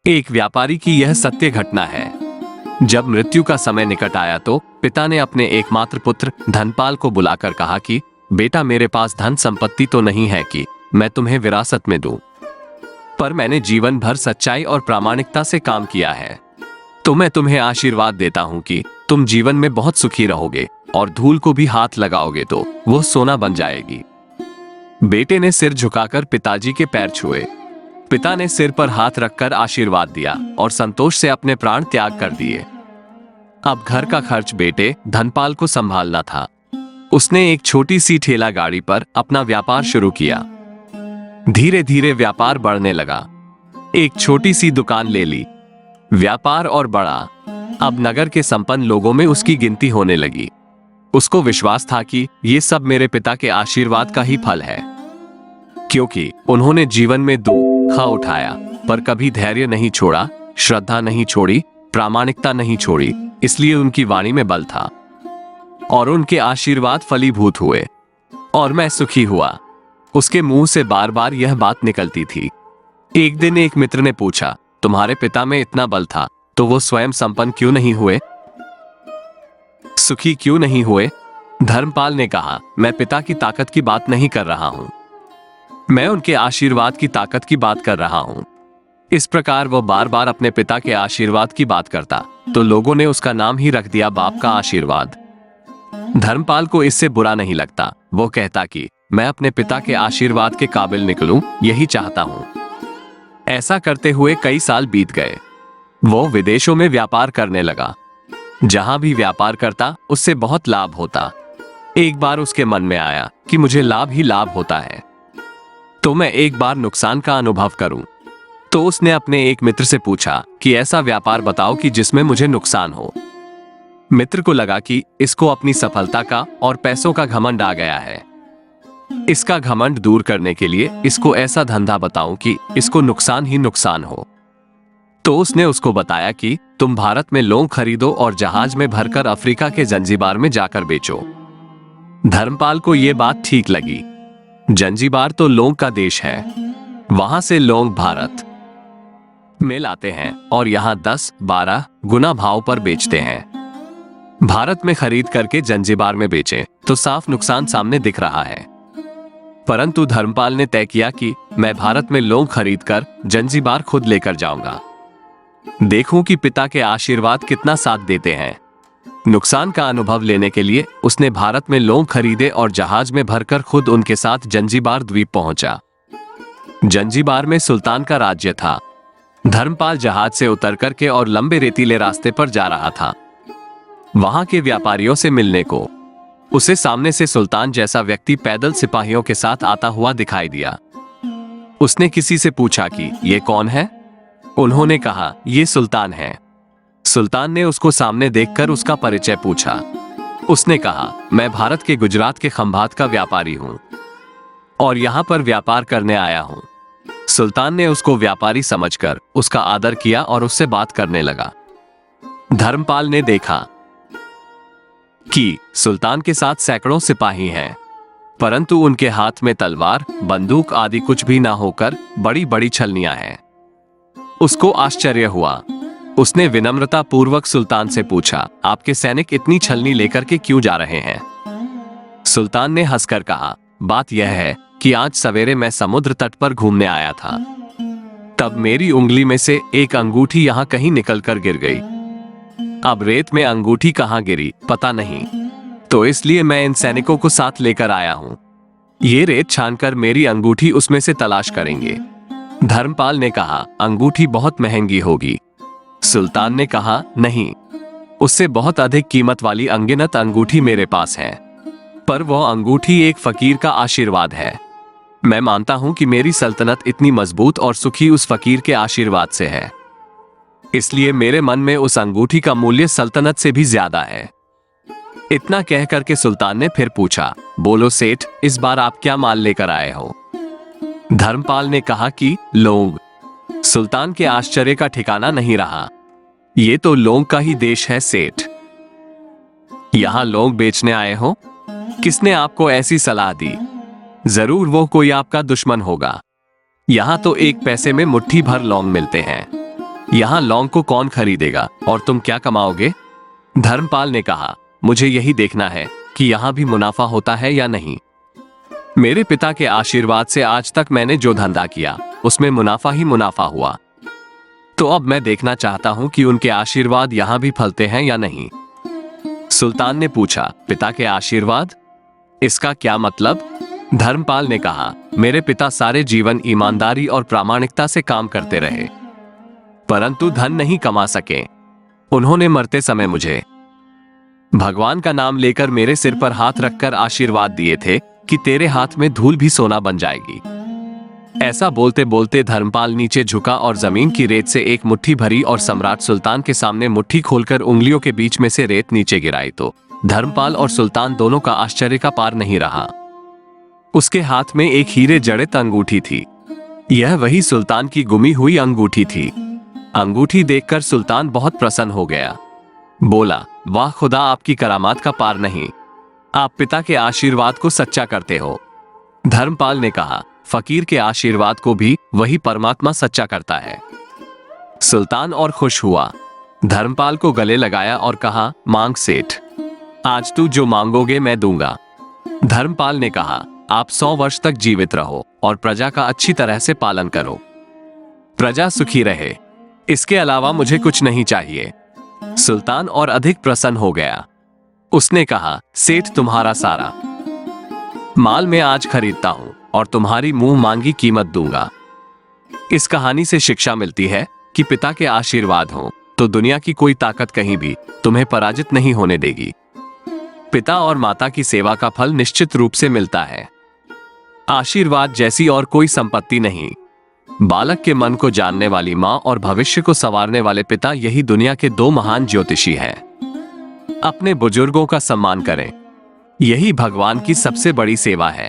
एक व्यापारी की यह सत्य घटना है। जब मृत्यु का समय निकट आया तो पिता ने अपने एकमात्र पुत्र धनपाल को बुलाकर कहा कि बेटा, मेरे पास धन संपत्ति तो नहीं है कि मैं तुम्हें विरासत में दूं, पर मैंने जीवन भर सच्चाई और प्रामाणिकता से काम किया है, तो मैं तुम्हें आशीर्वाद देता हूं कि तुम जीवन में बहुत सुखी रहोगे और धूल को भी हाथ लगाओगे तो वो सोना बन जाएगी। बेटे ने सिर झुकाकर पिताजी के पैर छुए। पिता ने सिर पर हाथ रखकर आशीर्वाद दिया और संतोष से अपने प्राण त्याग कर दिए। अब घर का खर्च बेटे धनपाल को संभालना था। उसने एक छोटी सी ठेला गाड़ी पर अपना व्यापार शुरू किया। धीरे धीरे व्यापार बढ़ने लगा। एक छोटी सी दुकान ले ली। व्यापार और बढ़ा। अब नगर के संपन्न लोगों में उसकी गिनती होने लगी। उसको विश्वास था कि ये सब मेरे पिता के आशीर्वाद का ही फल है, क्योंकि उन्होंने जीवन में दुख उठाया पर कभी धैर्य नहीं छोड़ा, श्रद्धा नहीं छोड़ी, प्रामाणिकता नहीं छोड़ी। इसलिए उनकी वाणी में बल था और उनके आशीर्वाद फलीभूत हुए और मैं सुखी हुआ। उसके मुंह से बार बार यह बात निकलती थी। एक दिन एक मित्र ने पूछा, तुम्हारे पिता में इतना बल था तो वो स्वयं संपन्न क्यों नहीं हुए, सुखी क्यों नहीं हुए? धर्मपाल ने कहा, मैं पिता की ताकत की बात नहीं कर रहा हूं, मैं उनके आशीर्वाद की ताकत की बात कर रहा हूं। इस प्रकार वो बार बार अपने पिता के आशीर्वाद की बात करता तो लोगों ने उसका नाम ही रख दिया बाप का आशीर्वाद। धर्मपाल को इससे बुरा नहीं लगता। वो कहता कि मैं अपने पिता के आशीर्वाद के काबिल निकलूं, यही चाहता हूं। ऐसा करते हुए कई साल बीत गए। वो विदेशों में व्यापार करने लगा। जहां भी व्यापार करता उससे बहुत लाभ होता। एक बार उसके मन में आया कि मुझे लाभ ही लाभ होता है, तो मैं एक बार नुकसान का अनुभव करूं। तो उसने अपने एक मित्र से पूछा कि ऐसा व्यापार बताओ कि जिसमें मुझे नुकसान हो। मित्र को लगा कि इसको अपनी सफलता का और पैसों का घमंड आ गया है। इसका घमंड दूर करने के लिए इसको ऐसा धंधा बताऊं कि इसको नुकसान ही नुकसान हो। तो उसने उसको बताया कि तुम भारत में लौंग खरीदो और जहाज में भरकर अफ्रीका के जंजीबार में जाकर बेचो। धर्मपाल को यह बात ठीक लगी। जंजीबार तो लौंग का देश है, वहां से लौंग भारत में लाते हैं और यहां 10-12 गुना भाव पर बेचते हैं। भारत में खरीद करके जंजीबार में बेचें तो साफ नुकसान सामने दिख रहा है। परंतु धर्मपाल ने तय किया कि मैं भारत में लौंग खरीदकर जंजीबार खुद लेकर जाऊंगा, देखूं कि पिता के आशीर्वाद कितना साथ देते हैं। नुकसान का अनुभव लेने के लिए उसने भारत में लौंग खरीदे और जहाज में भरकर खुद उनके साथ जंजीबार द्वीप पहुंचा। जंजीबार में सुल्तान का राज्य था। धर्मपाल जहाज से उतर करके और लंबे रेतीले रास्ते पर जा रहा था वहां के व्यापारियों से मिलने को। उसे सामने से सुल्तान जैसा व्यक्ति पैदल सिपाहियों के साथ आता हुआ दिखाई दिया। उसने किसी से पूछा कि ये कौन है? उन्होंने कहा, ये सुल्तान है। सुल्तान ने उसको सामने देखकर उसका परिचय पूछा। उसने कहा, मैं भारत के गुजरात के खंभात का व्यापारी हूं और यहां पर व्यापार करने आया हूं। सुल्तान ने उसको व्यापारी समझकर उसका आदर किया और उससे बात करने लगा। धर्मपाल ने देखा कि सुल्तान के साथ सैकड़ों सिपाही हैं, परंतु उनके हाथ में तलवार, बंदूक आदि कुछ भी ना होकर बड़ी बड़ी छलनियां हैं। उसको आश्चर्य हुआ। उसने विनम्रता पूर्वक सुल्तान से पूछा, आपके सैनिक इतनी छलनी लेकर के क्यों जा रहे हैं? सुल्तान ने हंसकर कहा, बात यह है कि आज सवेरे मैं समुद्र तट पर घूमने आया था, तब मेरी उंगली में से एक अंगूठी यहां कहीं निकलकर गिर गई। अब रेत में अंगूठी कहां गिरी पता नहीं, तो इसलिए मैं इन सैनिकों को साथ लेकर आया हूं। ये रेत छानकर मेरी अंगूठी उसमें से तलाश करेंगे। धर्मपाल ने कहा, अंगूठी बहुत महंगी होगी। सुल्तान ने कहा, नहीं, उससे बहुत अधिक कीमत वाली अनगिनत अंगूठी मेरे पास है, पर वह अंगूठी एक फकीर का आशीर्वाद है। मैं मानता हूं कि मेरी सल्तनत इतनी मजबूत और सुखी उस फकीर के आशीर्वाद से है, इसलिए मेरे मन में उस अंगूठी का मूल्य सल्तनत से भी ज्यादा है। इतना कह करके सुल्तान ने फिर पूछा, बोलो सेठ, इस बार आप क्या माल लेकर आए हो? धर्मपाल ने कहा कि लौंग। सुल्तान के आश्चर्य का ठिकाना नहीं रहा। ये तो लौंग का ही देश है सेठ, यहां लौंग बेचने आए हो? किसने आपको ऐसी सलाह दी? जरूर वो कोई आपका दुश्मन होगा। यहां तो एक पैसे में मुट्ठी भर लौंग मिलते हैं। यहाँ लौंग को कौन खरीदेगा और तुम क्या कमाओगे? धर्मपाल ने कहा, मुझे यही देखना है कि यहाँ भी मुनाफा होता है या नहीं। मेरे पिता के आशीर्वाद से आज तक मैंने जो धंधा किया उसमें मुनाफा ही मुनाफा हुआ, तो अब मैं देखना चाहता हूं कि उनके आशीर्वाद यहाँ भी फलते हैं या नहीं। सुल्तान ने पूछा, पिता के आशीर्वाद? इसका क्या मतलब? धर्मपाल ने कहा, मेरे पिता सारे जीवन ईमानदारी और प्रामाणिकता से काम करते रहे, परंतु धन नहीं कमा सके। उन्होंने मरते समय मुझे भगवान का नाम लेकर मेरे सिर पर हाथ रखकर आशीर्वाद दिए थे कि तेरे हाथ में धूल भी सोना बन जाएगी। ऐसा बोलते बोलते धर्मपाल नीचे झुका और जमीन की रेत से एक मुट्ठी भरी और सम्राट सुल्तान के सामने मुट्ठी खोलकर उंगलियों के बीच में से रेत नीचे गिराई तो धर्मपाल और सुल्तान दोनों का आश्चर्य का पार नहीं रहा। उसके हाथ में एक हीरे जड़ित अंगूठी थी। यह वही सुल्तान की गुमी हुई अंगूठी थी। अंगूठी देखकर सुल्तान बहुत प्रसन्न हो गया। बोला, वाह खुदा, आपकी करामात का पार नहीं, आप पिता के आशीर्वाद को सच्चा करते हो। धर्मपाल ने कहा, फकीर के आशीर्वाद को भी वही परमात्मा सच्चा करता है। सुल्तान और खुश हुआ, धर्मपाल को गले लगाया और कहा, मांग सेठ, आज तू जो मांगोगे मैं दूंगा। धर्मपाल ने कहा, आप 100 वर्ष तक जीवित रहो और प्रजा का अच्छी तरह से पालन करो, प्रजा सुखी रहे, इसके अलावा मुझे कुछ नहीं चाहिए। सुल्तान और अधिक प्रसन्न हो गया। उसने कहा, सेठ, तुम्हारा सारा माल मैं आज खरीदता हूं और तुम्हारी मुंह मांगी कीमत दूंगा। इस कहानी से शिक्षा मिलती है कि पिता के आशीर्वाद हो तो दुनिया की कोई ताकत कहीं भी तुम्हें पराजित नहीं होने देगी। पिता और माता की सेवा का फल निश्चित रूप से मिलता है। आशीर्वाद जैसी और कोई संपत्ति नहीं। बालक के मन को जानने वाली माँ और भविष्य को संवारने वाले पिता, यही दुनिया के 2 महान ज्योतिषी हैं। अपने बुजुर्गों का सम्मान करें, यही भगवान की सबसे बड़ी सेवा है।